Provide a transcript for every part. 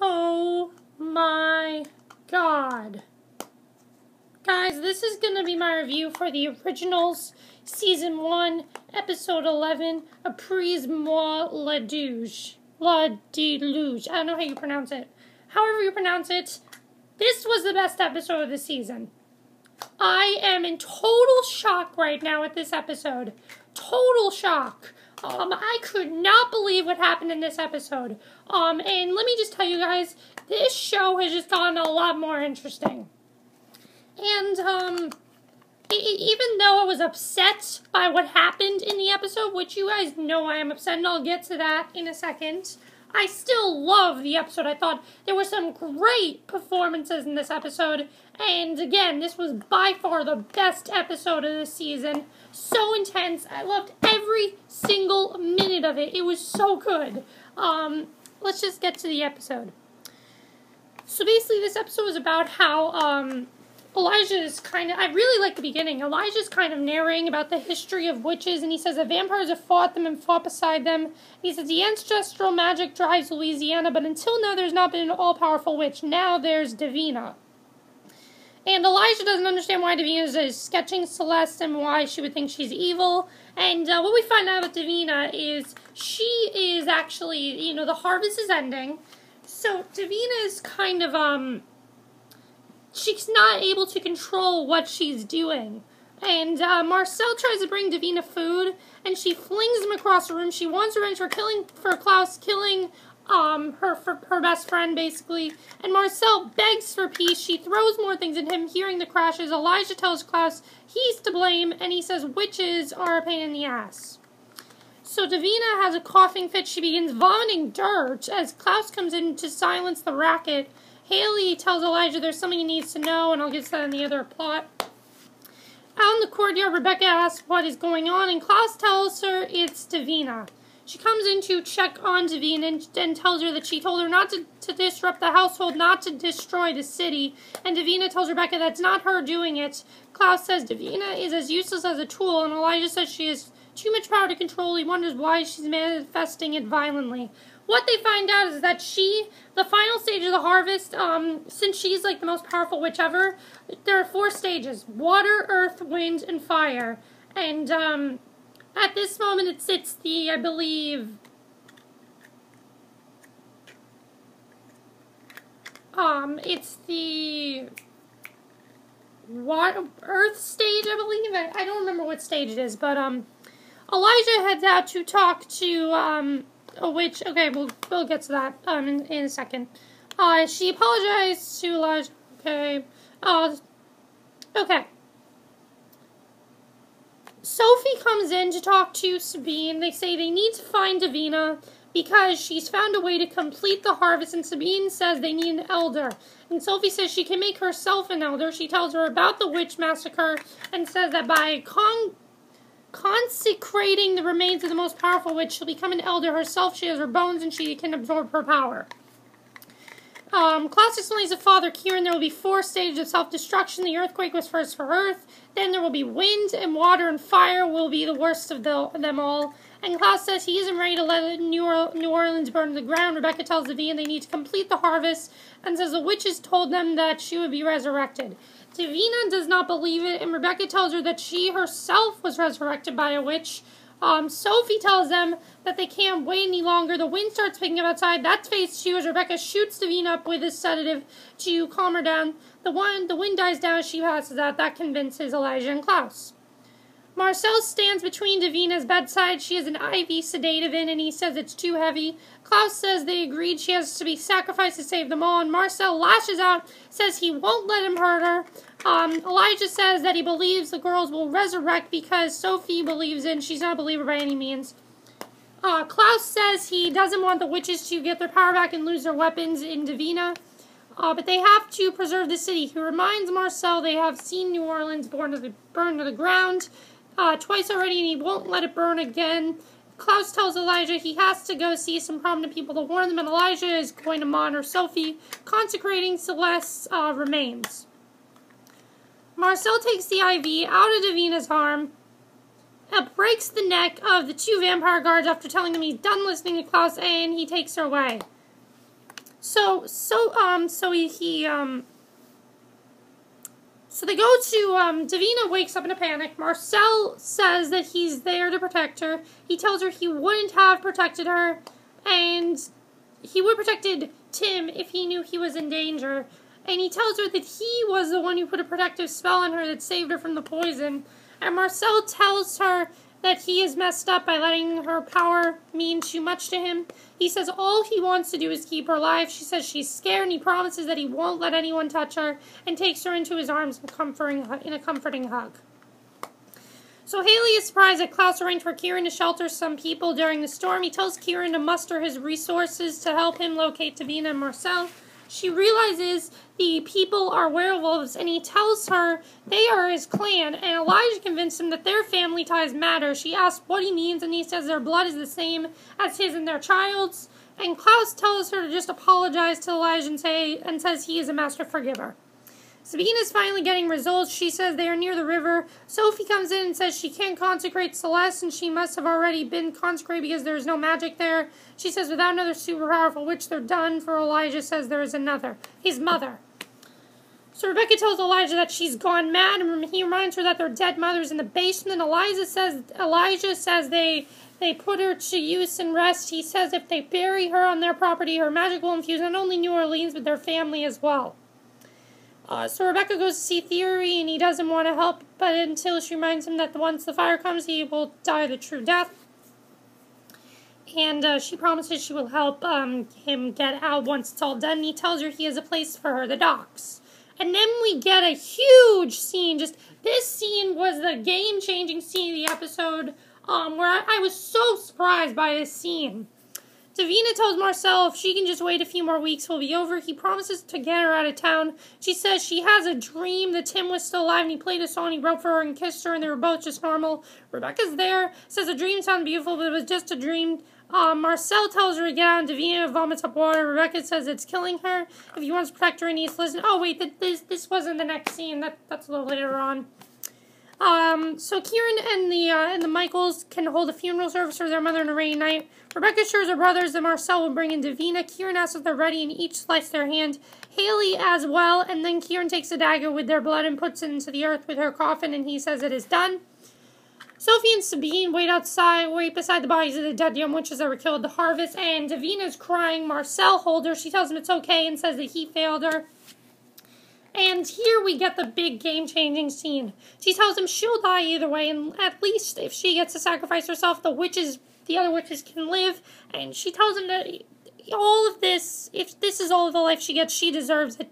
Oh my god. Guys, this is going to be my review for the originals, Season 1, Episode 11, Après Moi, Déluge. Déluge. I don't know how you pronounce it. However you pronounce it, this was the best episode of the season. I am in total shock right now at this episode. Total shock. I could not believe what happened in this episode. And let me just tell you guys, this show has just gotten a lot more interesting. And, even though I was upset by what happened in the episode, which you guys know I am upset, and I'll get to that in a second, I still love the episode. I thought there were some great performances in this episode, and again, this was by far the best episode of the season. So intense. I loved every single minute of it. It was so good. Let's just get to the episode. So basically, this episode was about how, Elijah is I really like the beginning. Elijah's kind of narrating about the history of witches, and he says that vampires have fought them and fought beside them. He says the ancestral magic drives Louisiana, but until now there's not been an all-powerful witch. Now there's Davina. And Elijah doesn't understand why Davina is sketching Celeste and why she would think she's evil. And what we find out about Davina is she is actually, the harvest is ending. So Davina is kind of, she's not able to control what she's doing. And Marcel tries to bring Davina food, and she flings him across the room. She wants revenge for Klaus killing her best friend, basically. And Marcel begs for peace. She throws more things at him, hearing the crashes. Elijah tells Klaus he's to blame, and he says witches are a pain in the ass. So Davina has a coughing fit. She begins vomiting dirt as Klaus comes in to silence the racket. Hayley tells Elijah there's something he needs to know, and I'll get to that in the other plot. Out in the courtyard, Rebecca asks what is going on, and Klaus tells her it's Davina. She comes in to check on Davina and tells her that she told her not to disrupt the household, not to destroy the city, and Davina tells Rebecca that's not her doing it. Klaus says Davina is as useless as a tool, and Elijah says she has too much power to control. He wonders why she's manifesting it violently. What they find out is that the final stage of the harvest, since she's like the most powerful witch ever, there are 4 stages: water, earth, wind, and fire. And at this moment it's the, I believe, it's the earth stage, I believe. I don't remember what stage it is, but Elijah heads out to talk to a witch. Okay, we'll get to that in a second. She apologized to Elijah. Okay. Okay. Sophie comes in to talk to Sabine. They say they need to find Davina because she's found a way to complete the harvest, and Sabine says they need an elder. And Sophie says she can make herself an elder. She tells her about the witch massacre and says that by consecrating the remains of the most powerful witch, she'll become an elder herself. She has her bones and she can absorb her power. Klaus explains to Father Kieran there will be 4 stages of self-destruction. The earthquake was first for Earth, then there will be wind, and water and fire will be the worst of them all. And Klaus says he isn't ready to let New Orleans burn to the ground. Rebecca tells Davina they need to complete the harvest, and says the witches told them that she would be resurrected. Davina does not believe it, and Rebecca tells her that she herself was resurrected by a witch. Sophie tells them that they can't wait any longer. The wind starts picking up outside. That's phase 2 as Rebecca shoots Davina up with a sedative to calm her down. The wind dies down as she passes out. That convinces Elijah and Klaus. Marcel stands between Davina's bedside. She has an IV sedative in, and he says it's too heavy. Klaus says they agreed she has to be sacrificed to save them all, and Marcel lashes out, says he won't let him hurt her. Elijah says that he believes the girls will resurrect because Sophie believes in. She's not a believer by any means. Klaus says he doesn't want the witches to get their power back and lose their weapons in Davina. But they have to preserve the city. He reminds Marcel they have seen New Orleans burn to the ground twice already, and he won't let it burn again. Klaus tells Elijah he has to go see some prominent people to warn them, and Elijah is going to honor Sophie, consecrating Celeste's remains. Marcel takes the IV out of Davina's arm, breaks the neck of the 2 vampire guards after telling them he's done listening to Klaus, and he takes her away. So they go to, Davina wakes up in a panic. Marcel says that he's there to protect her. He tells her he wouldn't have protected her, and he would have protected Tim if he knew he was in danger. And he tells her that he was the one who put a protective spell on her that saved her from the poison. And Marcel tells her that he is messed up by letting her power mean too much to him. He says all he wants to do is keep her alive. She says she's scared, and he promises that he won't let anyone touch her, and takes her into his arms in a comforting hug. So Hayley is surprised that Klaus arranged for Kieran to shelter some people during the storm. He tells Kieran to muster his resources to help him locate Davina and Marcel. She realizes the people are werewolves, and he tells her they are his clan, and Elijah convinced him that their family ties matter. She asks what he means, and he says their blood is the same as his and their child's, and Klaus tells her to just apologize to Elijah and says he is a master forgiver. Sabine is finally getting results. She says they are near the river. Sophie comes in and says she can't consecrate Celeste, and she must have already been consecrated because there is no magic there. She says without another super powerful witch, they're done, for Elijah says there is another, his mother. So Rebecca tells Elijah that she's gone mad, and he reminds her that their dead mother's in the basement. Elijah says they put her to use and rest. He says if they bury her on their property, her magic will infuse not only New Orleans, but their family as well. So Rebecca goes to see Theory, and he doesn't want to help, but until she reminds him that once the fire comes, he will die the true death. And she promises she will help him get out once it's all done. And he tells her he has a place for her, the docks. And then we get a huge scene. This scene was the game-changing scene of the episode, where I was so surprised by this scene. Davina tells Marcel if she can just wait a few more weeks, it'll be over. He promises to get her out of town. She says she has a dream that Tim was still alive, and he played a song, he wrote for her and kissed her, and they were both just normal. Rebecca's there, says the dream sounded beautiful, but it was just a dream. Marcel tells her to get out, and Davina vomits up water. Rebecca says it's killing her. If he wants to protect her, he needs to listen. Oh, wait, this wasn't the next scene. That's a little later on. So Kieran and the Michaels can hold a funeral service for their mother on a rainy night. Rebecca assures her brothers that Marcel will bring in Davina. Kieran asks if they're ready, and each slice their hand. Hayley as well, and then Kieran takes a dagger with their blood and puts it into the earth with her coffin, and he says it is done. Sophie and Sabine wait beside the bodies of the dead young witches that were killed at the harvest, and Davina's crying. Marcel holds her. She tells him it's okay and says that he failed her. And here we get the big game-changing scene. She tells him she'll die either way, and at least if she gets to sacrifice herself, the other witches can live. And she tells him that all of this, if this is all of the life she gets, she deserves it.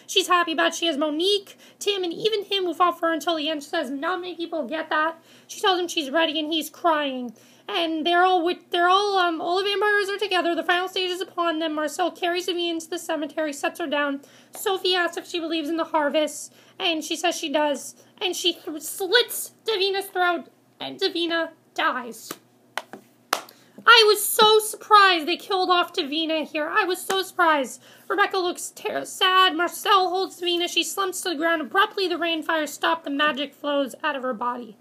She's happy about it. She has Monique, Tim, and even him who fought for her until the end. She says not many people get that. She tells him she's ready, and he's crying. And all the vampires are together. The final stage is upon them. Marcel carries Davina into the cemetery, sets her down. Sophie asks if she believes in the harvest, and she says she does. And she slits Davina's throat, and Davina dies. I was so surprised they killed off Davina here. I was so surprised. Rebecca looks sad. Marcel holds Davina. She slumps to the ground. Abruptly, the rainfire stopped. The magic flows out of her body.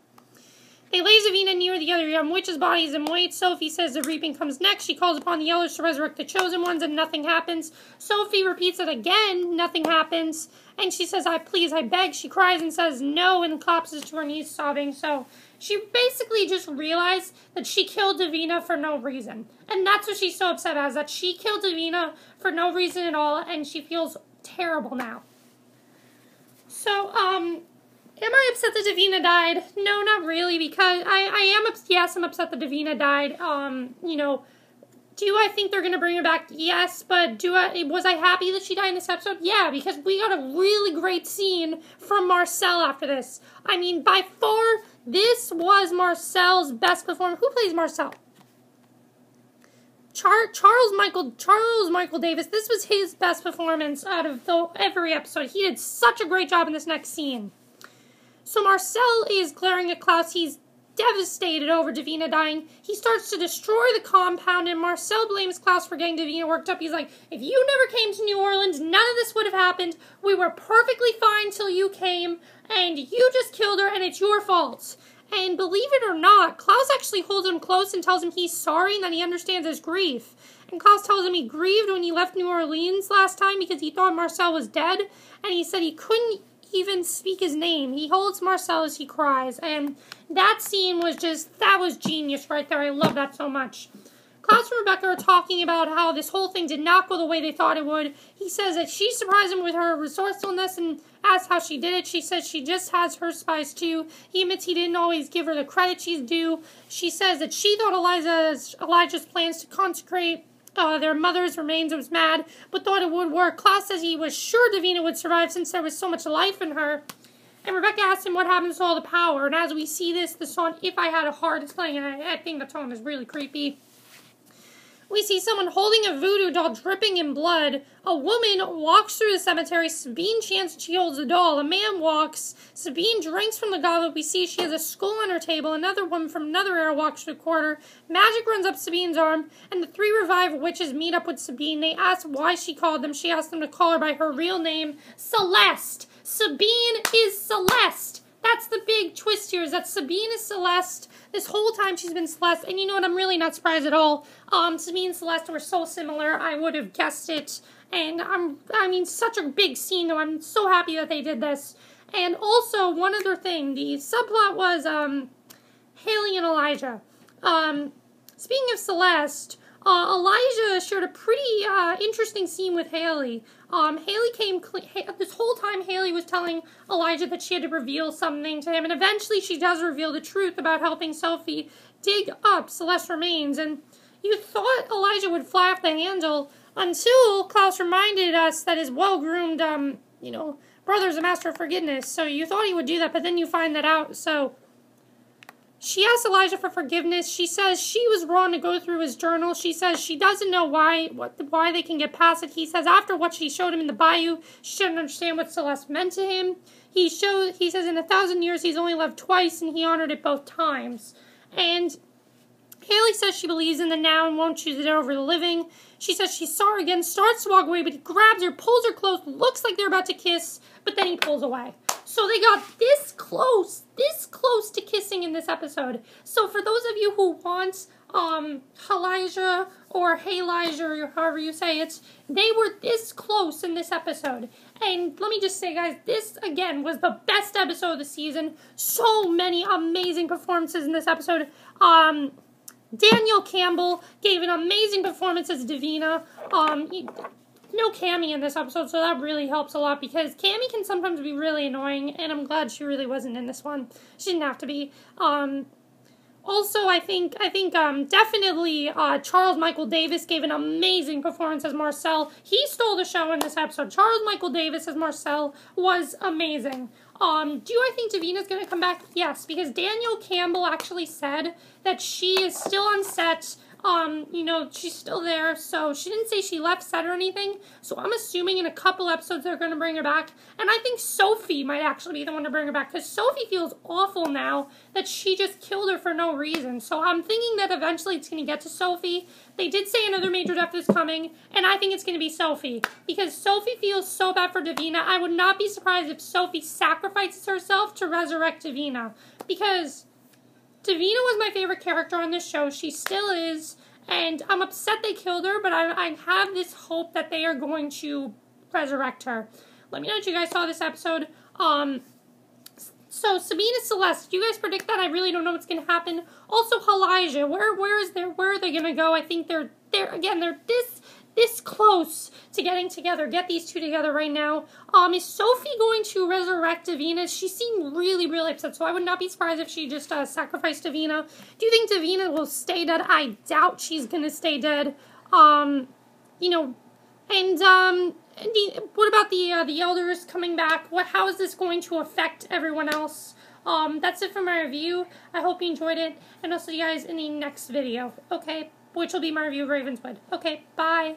They lay Davina near the other young witches' bodies and wait. Sophie says the reaping comes next. She calls upon the elders to resurrect the chosen ones, and nothing happens. Sophie repeats it again. Nothing happens. And she says, I beg. She cries and says no, and collapses to her knees sobbing. So she basically just realized that she killed Davina for no reason. And that's what she's so upset about, is that she killed Davina for no reason at all, and she feels terrible now. So, am I upset that Davina died? No, not really, because I'm upset that Davina died. Do I think they're going to bring her back? Yes, but was I happy that she died in this episode? Yeah, because we got a really great scene from Marcel after this. I mean, by far, this was Marcel's best performance. Who plays Marcel? Charles Michael Davis. This was his best performance out of every episode. He did such a great job in this next scene. So Marcel is glaring at Klaus. He's devastated over Davina dying. He starts to destroy the compound, and Marcel blames Klaus for getting Davina worked up. He's like, if you never came to New Orleans, none of this would have happened. We were perfectly fine till you came, and you just killed her, and it's your fault. And believe it or not, Klaus actually holds him close and tells him he's sorry and that he understands his grief. And Klaus tells him he grieved when he left New Orleans last time because he thought Marcel was dead. And he said he couldn't even speak his name. He holds Marcel as he cries. And that scene was that was genius right there. I love that so much. Klaus and Rebecca are talking about how this whole thing did not go the way they thought it would. He says that she surprised him with her resourcefulness and asks how she did it. She says she just has her spies too. He admits he didn't always give her the credit she's due. She says that she thought Elijah's plans to consecrate their mother's remains was mad, but thought it would work. Klaus says he was sure Davina would survive since there was so much life in her. And Rebecca asks him what happens to all the power. And as we see this, the song If I Had a Heart is playing, and I think the tone is really creepy. We see someone holding a voodoo doll dripping in blood. A woman walks through the cemetery. Sabine chants she holds the doll. A man walks. Sabine drinks from the goblet. We see she has a skull on her table. Another woman from another era walks through the corridor. Magic runs up Sabine's arm, and the three revived witches meet up with Sabine. They ask why she called them. She asks them to call her by her real name, Celeste. Sabine is Celeste. That's the big twist here, is that Sabine is Celeste. This whole time she's been Celeste, and you know what, I'm really not surprised at all. Sabine and Celeste were so similar, I would have guessed it. And I mean, such a big scene, though. I'm so happy that they did this. And also, one other thing, the subplot was Hayley and Elijah. Speaking of Celeste, Elijah shared a pretty interesting scene with Hayley. This whole time Hayley was telling Elijah that she had to reveal something to him, and eventually she does reveal the truth about helping Sophie dig up Celeste's remains. And you thought Elijah would fly off the handle until Klaus reminded us that his well-groomed, brother's a master of forgiveness. So you thought he would do that, but then you find that out. So she asks Elijah for forgiveness. She says she was wrong to go through his journal. She says she doesn't know why they can get past it. He says after what she showed him in the bayou, she shouldn't understand what Celeste meant to him. He says in 1,000 years he's only loved twice, and he honored it both times. And Hayley says she believes in the now and won't choose it over the living. She says she's sorry again, starts to walk away, but he grabs her, pulls her close, looks like they're about to kiss, but then he pulls away. So they got this close to kissing in this episode. So for those of you who want Halyjah or Halyjah, or however you say it, they were this close in this episode. And let me just say, guys, this, again, was the best episode of the season. So many amazing performances in this episode. Daniel Campbell gave an amazing performance as Davina. No Cammy in this episode, so that really helps a lot, because Cammy can sometimes be really annoying, and I'm glad she really wasn't in this one. She didn't have to be. Also, I think definitely Charles Michael Davis gave an amazing performance as Marcel. He stole the show in this episode. Charles Michael Davis as Marcel was amazing. Do I think Davina's going to come back? Yes, because Daniel Campbell actually said that she is still on set. She's still there, so she didn't say she left set or anything, so I'm assuming in a couple episodes they're going to bring her back, and I think Sophie might actually be the one to bring her back, because Sophie feels awful now that she just killed her for no reason, so I'm thinking that eventually it's going to get to Sophie. They did say another major death is coming, and I think it's going to be Sophie, because Sophie feels so bad for Davina. I would not be surprised if Sophie sacrifices herself to resurrect Davina, because Davina was my favorite character on this show. She still is, and I'm upset they killed her, but I have this hope that they are going to resurrect her. Let me know what you guys saw this episode. So Sabine is Celeste. Do you guys predict that? I really don't know what's going to happen. Also, Halyjah. Where are they going to go? I think they're this close to getting together. Get these two together right now. Is Sophie going to resurrect Davina? She seemed really, really upset, so I would not be surprised if she just sacrificed Davina. Do you think Davina will stay dead? I doubt she's going to stay dead. What about the elders coming back? How is this going to affect everyone else? That's it for my review. I hope you enjoyed it, and I'll see you guys in the next video, okay? Which will be my review of Ravenswood. Okay, bye.